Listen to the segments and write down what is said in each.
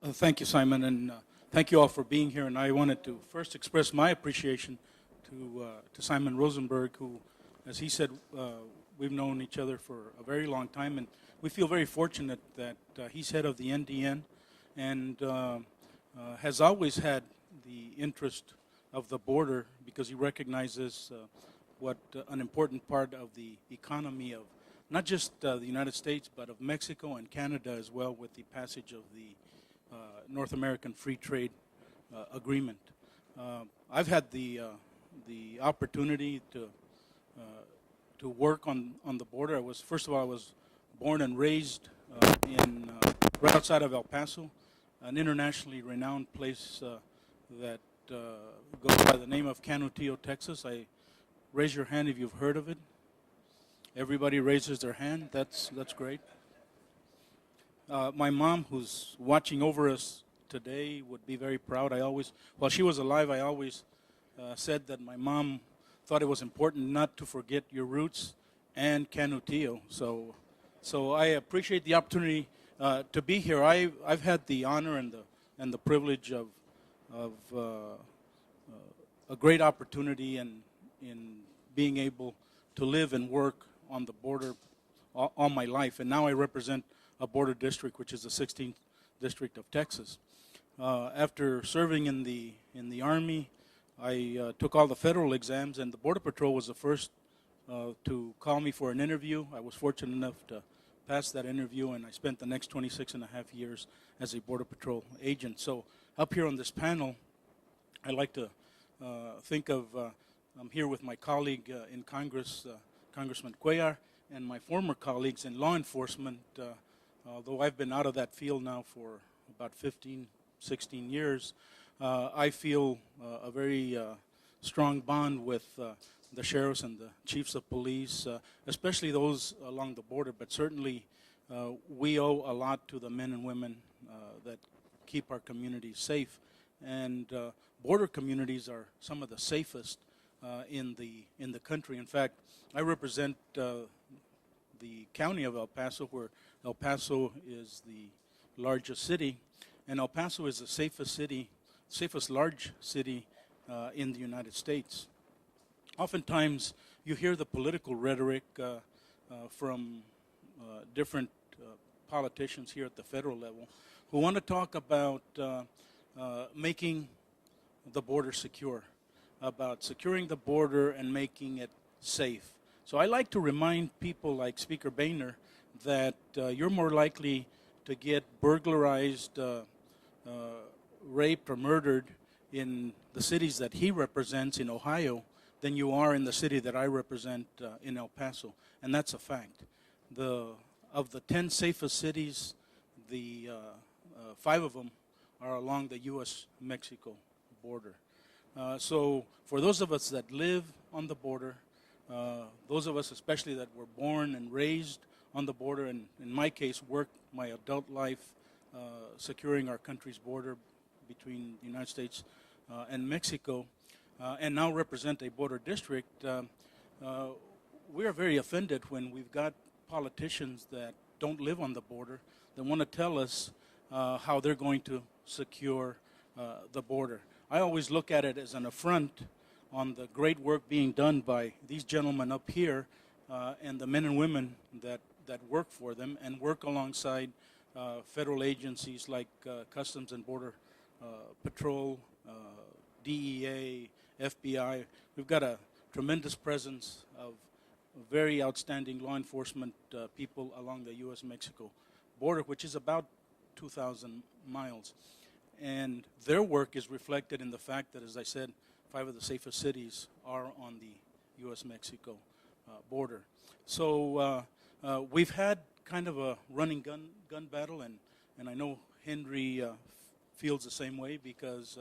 Thank you, Simon, and thank you all for being here. And I wanted to first express my appreciation to Simon Rosenberg, who, as he said, we've known each other for a very long time, and we feel very fortunate that he's head of the NDN and has always had the interest of the border because he recognizes what an important part of the economy of not just the United States, but of Mexico and Canada as well, with the passage of the North American Free Trade Agreement. I've had the opportunity to work on the border. First of all, I was born and raised in right outside of El Paso, an internationally renowned place that goes by the name of Canutillo, Texas. Raise your hand if you've heard of it. Everybody raises their hand. That's great. My mom, who's watching over us today, would be very proud. While she was alive, I always said that my mom thought it was important not to forget your roots and Canutillo. So I appreciate the opportunity to be here. I've had the honor and the privilege of a great opportunity in being able to live and work on the border all my life, and now I represent a border district, which is the 16th district of Texas. After serving in the Army, I took all the federal exams, and the Border Patrol was the first to call me for an interview. I was fortunate enough to pass that interview, and I spent the next 26 and a half years as a Border Patrol agent. So up here on this panel, I like to think of, I'm here with my colleague in Congress, Congressman Cuellar, and my former colleagues in law enforcement, although I've been out of that field now for about 15, 16 years, I feel a very strong bond with the sheriffs and the chiefs of police, especially those along the border, but certainly we owe a lot to the men and women that keep our communities safe. And border communities are some of the safest in the country. In fact, I represent the county of El Paso, where El Paso is the largest city, and El Paso is the safest large city in the United States. Oftentimes, you hear the political rhetoric from different politicians here at the federal level who want to talk about making the border secure, about securing the border and making it safe. So I like to remind people like Speaker Boehner that you're more likely to get burglarized, raped, or murdered in the cities that he represents in Ohio than you are in the city that I represent in El Paso. And that's a fact. Of the 10 safest cities, the 5 of them are along the U.S.-Mexico border. So for those of us that live on the border, those of us especially that were born and raised on the border, and in my case worked my adult life securing our country's border between the United States and Mexico, and now represent a border district, we are very offended when we've got politicians that don't live on the border that want to tell us how they're going to secure the border. I always look at it as an affront on the great work being done by these gentlemen up here and the men and women that work for them and work alongside federal agencies like Customs and Border Patrol, DEA, FBI. We've got a tremendous presence of very outstanding law enforcement people along the U.S.-Mexico border, which is about 2,000 miles. And their work is reflected in the fact that, as I said, 5 of the safest cities are on the U.S.-Mexico border. So we've had kind of a running gun battle, and I know Henry feels the same way because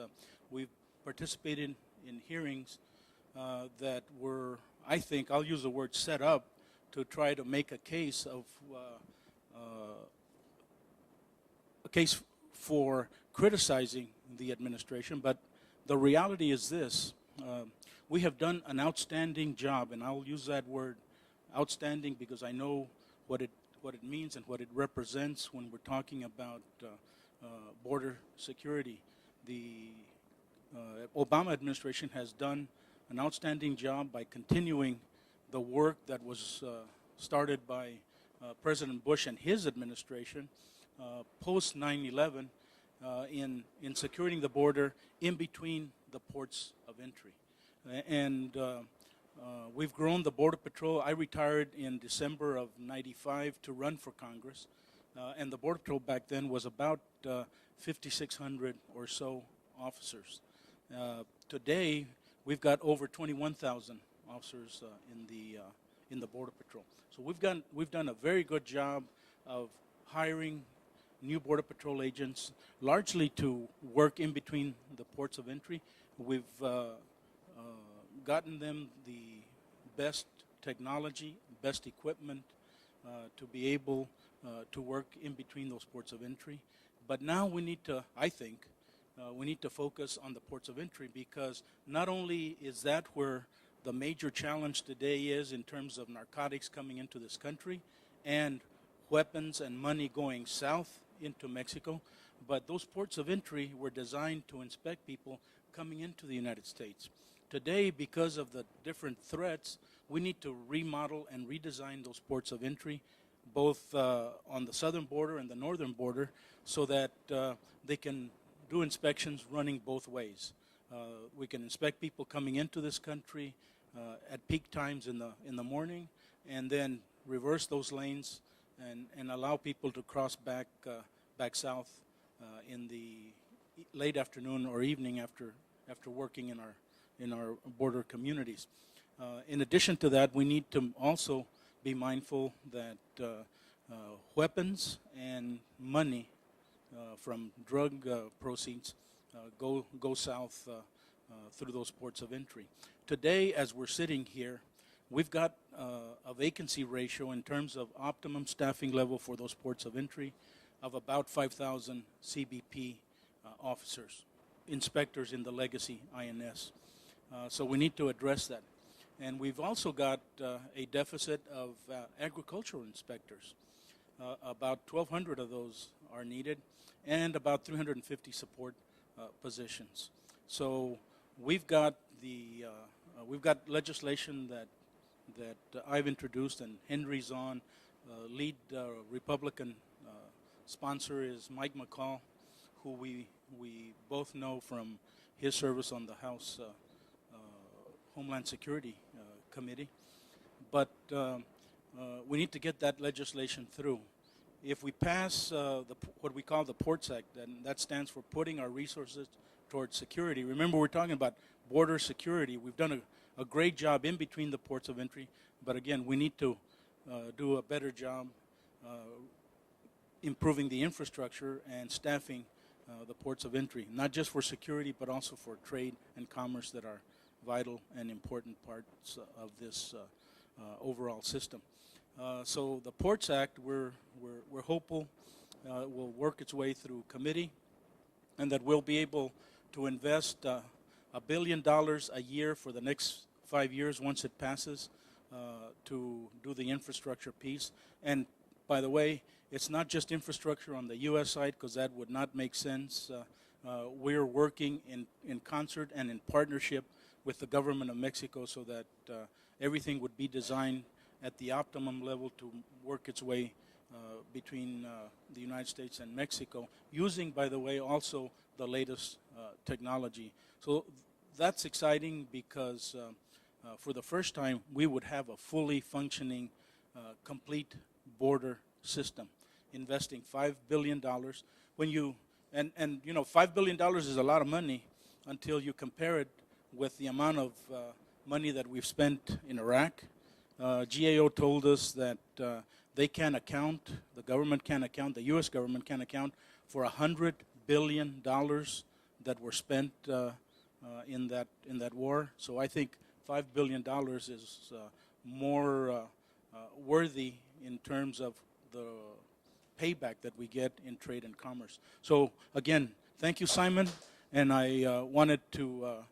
we've participated in hearings that were, I think, I'll use the word set up to try to make a case for criticizing the administration, but the reality is this. We have done an outstanding job, and I'll use that word outstanding because I know what it means and what it represents when we're talking about border security. The Obama administration has done an outstanding job by continuing the work that was started by President Bush and his administration post 9/11 in securing the border in between the ports of entry. And we've grown the Border Patrol. I retired in December of '95 to run for Congress, and the Border Patrol back then was about 5,600 or so officers. Today, we've got over 21,000 officers in the Border Patrol. So we've done a very good job of hiring new Border Patrol agents, largely to work in between the ports of entry. We've gotten them the best technology, best equipment to be able to work in between those ports of entry. But now we need to, I think, we need to focus on the ports of entry, because not only is that where the major challenge today is in terms of narcotics coming into this country and weapons and money going south into Mexico, but those ports of entry were designed to inspect people coming into the United States. Today, because of the different threats, we need to remodel and redesign those ports of entry, both on the southern border and the northern border, so that they can do inspections running both ways. We can inspect people coming into this country at peak times in the morning, and then reverse those lanes and allow people to cross back south in the late afternoon or evening after working in our border communities. In addition to that, we need to also be mindful that weapons and money from drug proceeds go south through those ports of entry. Today, as we're sitting here, we've got a vacancy ratio in terms of optimum staffing level for those ports of entry of about 5,000 CBP officers, inspectors in the legacy INS. So we need to address that. And we've also got a deficit of agricultural inspectors. About 1,200 of those are needed, and about 350 support positions. So we've got legislation that I've introduced, and Henry's on. Lead Republican sponsor is Mike McCall, who we both know from his service on the House Homeland Security Committee. But we need to get that legislation through. If we pass what we call the Ports Act, then that stands for putting our resources towards security. Remember, we're talking about border security. We've done a great job in between the ports of entry, but again, we need to do a better job improving the infrastructure and staffing the ports of entry, not just for security, but also for trade and commerce that are vital and important parts of this overall system. So the Ports Act, we're hopeful will work its way through committee, and that we'll be able to invest $1 billion a year for the next 5 years once it passes to do the infrastructure piece. And by the way, it's not just infrastructure on the U.S. side, because that would not make sense. We're working in concert and in partnership with the government of Mexico so that everything would be designed at the optimum level to work its way between the United States and Mexico, using, by the way, also the latest technology. So that's exciting, because for the first time, we would have a fully functioning, complete border system, investing $5 billion. When you, and you know, $5 billion is a lot of money until you compare it with the amount of money that we've spent in Iraq. GAO told us that they can account, the government can account, the U.S. government can account for $100 billion that were spent in that war. So I think $5 billion is more worthy in terms of the payback that we get in trade and commerce. So again, thank you, Simon, and I wanted to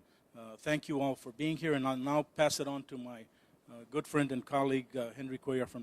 thank you all for being here, and I'll now pass it on to my good friend and colleague, Henry Cuellar from